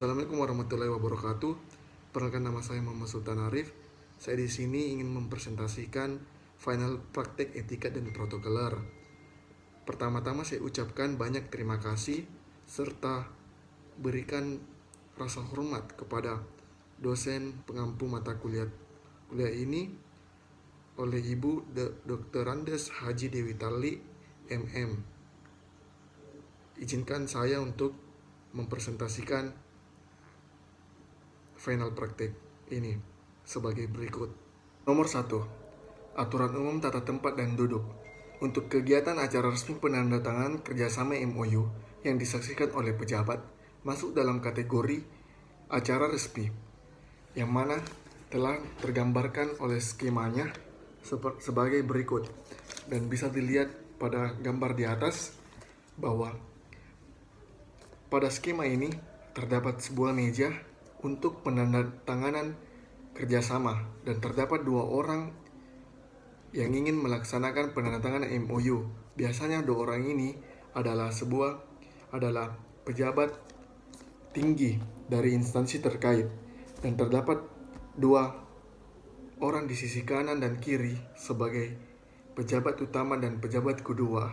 Assalamualaikum warahmatullahi wabarakatuh. Perkenalkan, nama saya Muhammad Sultan Arif. Saya di sini ingin mempresentasikan final praktek etika dan protokoler. Pertama-tama saya ucapkan banyak terima kasih serta berikan rasa hormat kepada dosen pengampu mata kuliah ini oleh Ibu Dr. Andes Haji Dewi Tali MM. Izinkan saya untuk mempresentasikan final praktek ini sebagai berikut. Nomor 1. Aturan umum tata tempat dan duduk. Untuk kegiatan acara resmi penandatanganan kerjasama MOU yang disaksikan oleh pejabat masuk dalam kategori acara resmi, yang mana telah tergambarkan oleh skemanya sebagai berikut. Dan bisa dilihat pada gambar di atas bahwa pada skema ini terdapat sebuah meja untuk penandatanganan kerjasama dan terdapat 2 orang yang ingin melaksanakan penandatanganan MOU. Biasanya 2 orang ini adalah pejabat tinggi dari instansi terkait, dan terdapat 2 orang di sisi kanan dan kiri sebagai pejabat utama dan pejabat kedua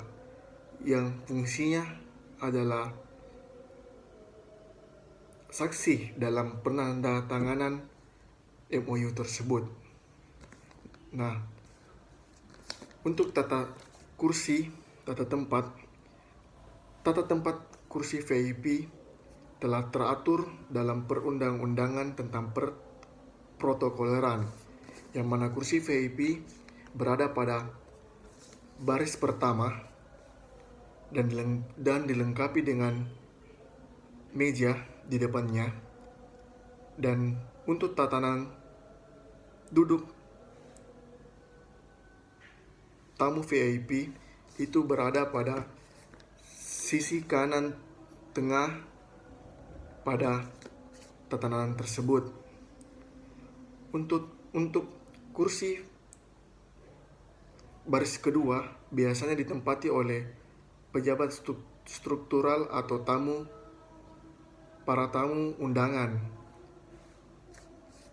yang fungsinya adalah saksi dalam penandatanganan MOU tersebut. Nah, untuk tata tempat kursi VIP telah teratur dalam perundang-undangan tentang protokoleran, yang mana kursi VIP berada pada baris pertama dan dilengkapi dengan meja di depannya. Dan untuk tatanan duduk tamu VIP itu berada pada sisi kanan tengah pada tatanan tersebut. Untuk kursi baris kedua biasanya ditempati oleh pejabat struktural atau para tamu undangan,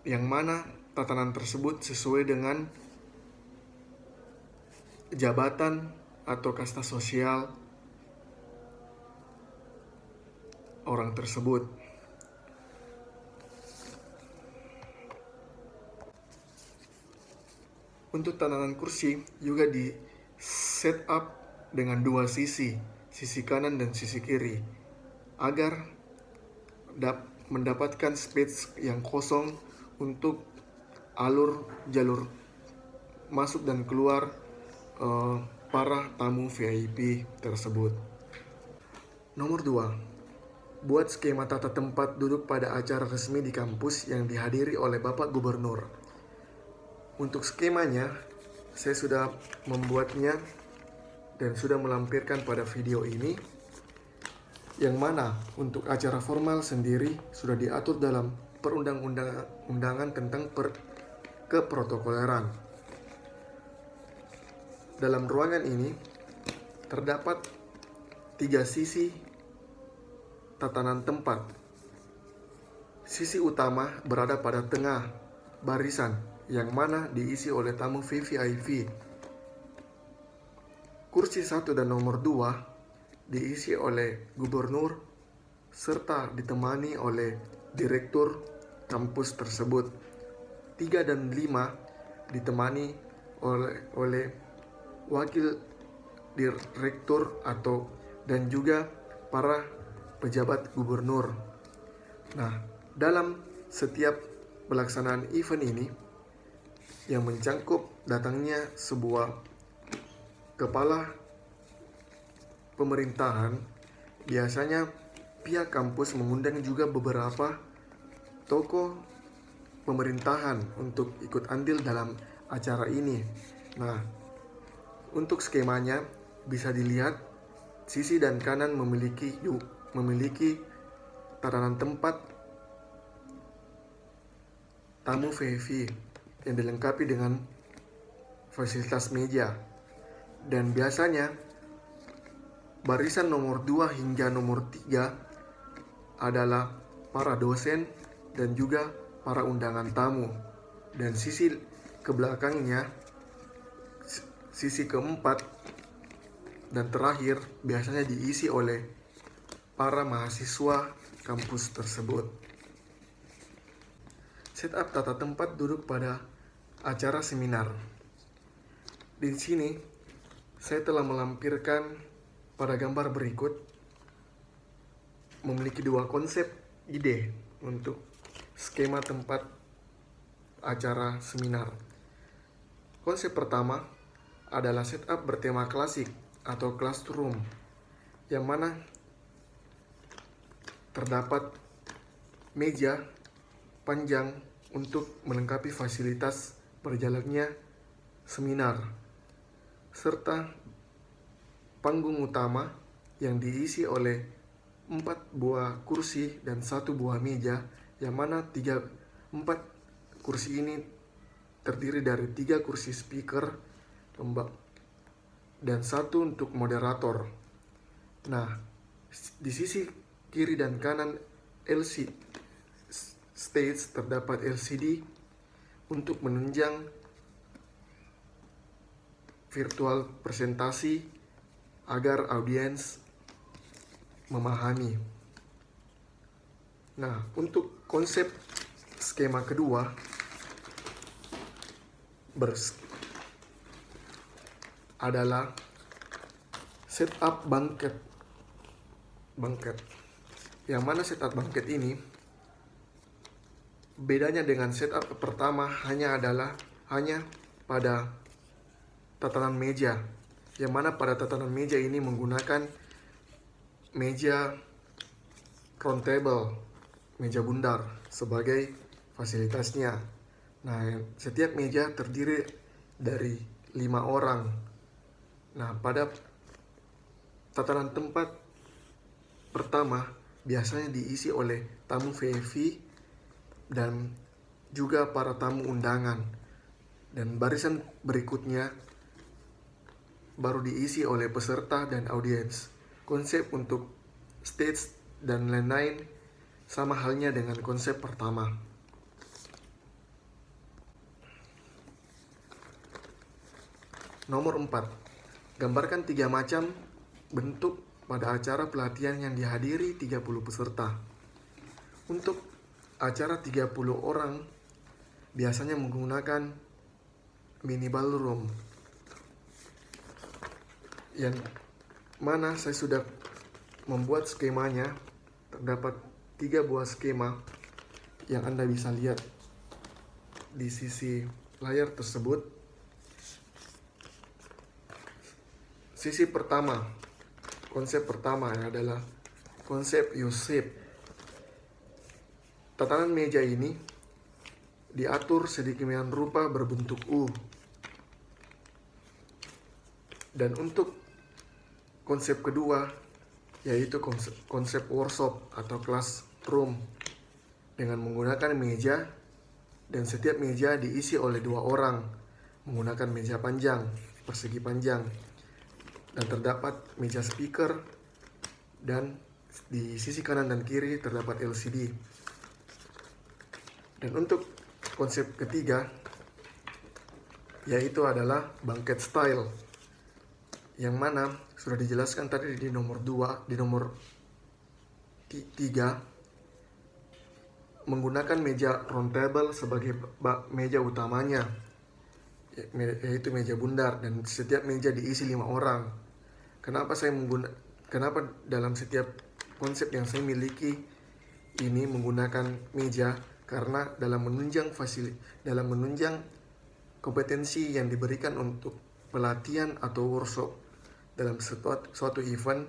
yang mana tatanan tersebut sesuai dengan jabatan atau kasta sosial orang tersebut. Untuk tatanan kursi juga di set up dengan 2 sisi kanan dan sisi kiri, agar mendapatkan space yang kosong untuk jalur masuk dan keluar para tamu VIP tersebut. Nomor 2. Buat skema tata tempat duduk pada acara resmi di kampus yang dihadiri oleh Bapak Gubernur. Untuk skemanya, saya sudah membuatnya dan sudah melampirkan pada video ini, yang mana untuk acara formal sendiri sudah diatur dalam perundang-undangan tentang keprotokoleran. Dalam ruangan ini terdapat 3 sisi tatanan tempat. Sisi utama berada pada tengah barisan, yang mana diisi oleh tamu VVIP. Kursi 1 dan nomor 2 diisi oleh gubernur serta ditemani oleh direktur kampus tersebut. 3 dan 5 ditemani oleh wakil direktur dan juga para pejabat gubernur. Nah, dalam setiap pelaksanaan event ini yang mencangkup datangnya sebuah kepala pemerintahan, biasanya pihak kampus mengundang juga beberapa tokoh pemerintahan untuk ikut andil dalam acara ini. Nah, untuk skemanya bisa dilihat sisi dan kanan memiliki tatanan tempat tamu VIP yang dilengkapi dengan fasilitas meja, dan biasanya barisan nomor 2 hingga nomor 3 adalah para dosen, dan juga para undangan tamu. Dan sisi ke belakangnya, sisi keempat dan terakhir biasanya diisi oleh para mahasiswa kampus tersebut. Setup tata tempat duduk pada acara seminar. Di sini saya telah melampirkan pada gambar berikut memiliki dua konsep ide untuk skema tempat acara seminar. Konsep pertama adalah setup bertema klasik atau classroom, yang mana terdapat meja panjang untuk melengkapi fasilitas berjalannya seminar, serta panggung utama yang diisi oleh 4 buah kursi dan 1 buah meja, yang mana 4 kursi ini terdiri dari 3 kursi speaker dan 1 untuk moderator. Nah, di sisi kiri dan kanan stage terdapat LCD untuk menunjang virtual presentasi agar audiens memahami. Nah, untuk konsep skema kedua adalah setup banquet. Yang mana setup banquet ini bedanya dengan setup pertama hanya pada tatanan meja, yang mana pada tatanan meja ini menggunakan meja round table, meja bundar sebagai fasilitasnya. Nah, setiap meja terdiri dari 5 orang. Nah, pada tatanan tempat pertama biasanya diisi oleh tamu VIP dan juga para tamu undangan. Dan barisan berikutnya baru diisi oleh peserta dan audiens. Konsep untuk stage dan lain-lain sama halnya dengan konsep pertama. Nomor 4. Gambarkan 3 macam bentuk pada acara pelatihan yang dihadiri 30 peserta. Untuk acara 30 orang biasanya menggunakan mini ballroom, yang mana saya sudah membuat skemanya. Terdapat 3 buah skema yang Anda bisa lihat di sisi layar tersebut. Sisi pertama, konsep pertama adalah konsep U-shape. Tatanan meja ini diatur sedemikian rupa berbentuk U. Dan untuk konsep kedua, yaitu konsep workshop atau classroom, dengan menggunakan meja, dan setiap meja diisi oleh 2 orang menggunakan meja panjang, persegi panjang, dan terdapat meja speaker, dan di sisi kanan dan kiri terdapat LCD. Dan untuk konsep ketiga, yaitu adalah banquet style, yang mana sudah dijelaskan tadi di nomor 2, di nomor 3, menggunakan meja round table sebagai meja utamanya, yaitu meja bundar, dan setiap meja diisi 5 orang. Kenapa dalam setiap konsep yang saya miliki ini menggunakan meja? Karena dalam menunjang kompetensi yang diberikan untuk pelatihan atau workshop dalam suatu event,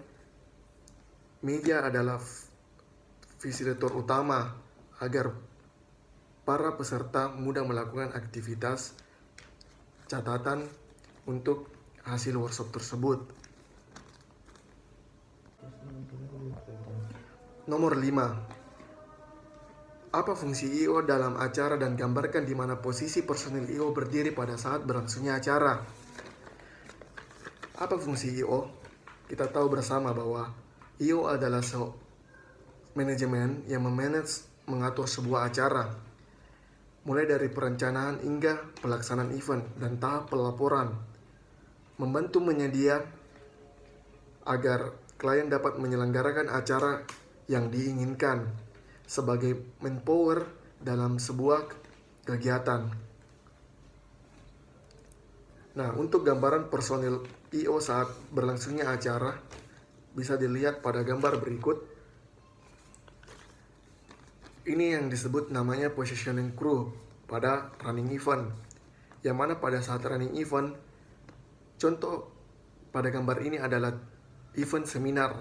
meja adalah fasilitator utama agar para peserta mudah melakukan aktivitas catatan untuk hasil workshop tersebut. Nomor 5. Apa fungsi I.O. dalam acara dan gambarkan di mana posisi personil I.O. berdiri pada saat berlangsungnya acara. Apa fungsi I.O.? Kita tahu bersama bahwa I.O. adalah manajemen yang mengatur sebuah acara, mulai dari perencanaan hingga pelaksanaan event dan tahap pelaporan, membantu menyedia agar klien dapat menyelenggarakan acara yang diinginkan sebagai manpower dalam sebuah kegiatan. Nah, untuk gambaran personil I.O. saat berlangsungnya acara bisa dilihat pada gambar berikut. Ini yang disebut namanya positioning crew pada running event, yang mana pada saat running event, contoh pada gambar ini adalah event seminar.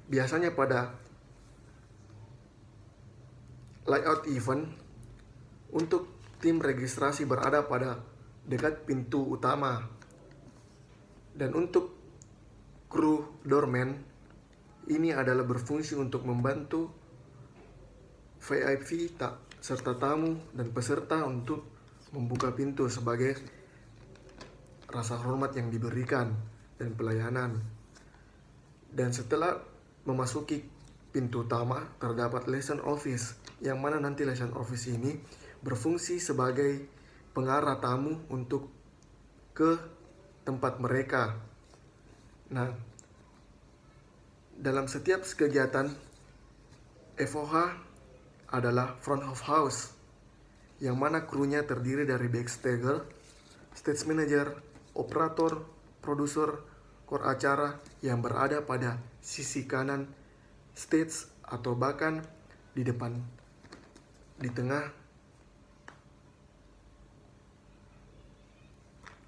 Biasanya pada layout event, untuk tim registrasi berada pada dekat pintu utama, dan untuk kru doorman ini adalah berfungsi untuk membantu VIP serta tamu dan peserta untuk membuka pintu sebagai rasa hormat yang diberikan dan pelayanan. Dan setelah memasuki pintu utama terdapat liaison office, yang mana nanti liaison office ini berfungsi sebagai pengarah tamu untuk ke tempat mereka. Nah, dalam setiap kegiatan FOH adalah front of house, yang mana krunya terdiri dari backstager, stage manager, operator, produser, core acara yang berada pada sisi kanan stage atau bahkan di depan, di tengah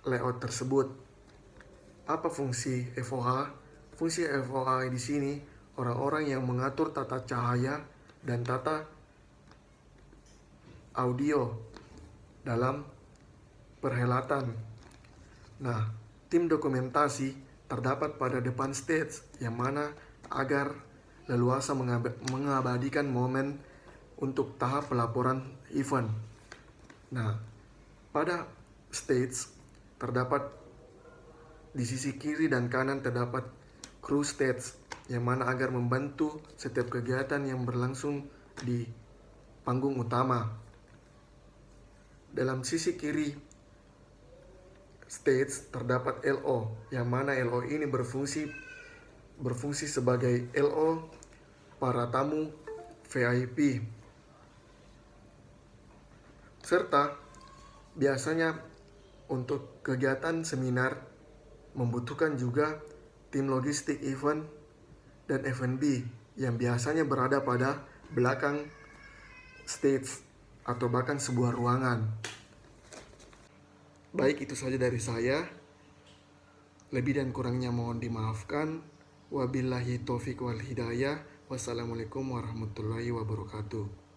layout tersebut. Apa fungsi FOH? Fungsi FOH di sini orang-orang yang mengatur tata cahaya dan tata audio dalam perhelatan. Nah, tim dokumentasi terdapat pada depan stage, yang mana agar leluasa mengabadikan momen untuk tahap pelaporan event. Nah, pada stage terdapat di sisi kiri dan kanan terdapat crew stage, yang mana agar membantu setiap kegiatan yang berlangsung di panggung utama. Dalam sisi kiri stage terdapat LO, yang mana LO ini berfungsi sebagai LO para tamu VIP. Serta biasanya untuk kegiatan seminar membutuhkan juga tim logistik event dan F&B yang biasanya berada pada belakang stage atau bahkan sebuah ruangan. Baik, itu saja dari saya. Lebih dan kurangnya mohon dimaafkan. Wabillahi taufiq wal hidayah. Wassalamualaikum warahmatullahi wabarakatuh.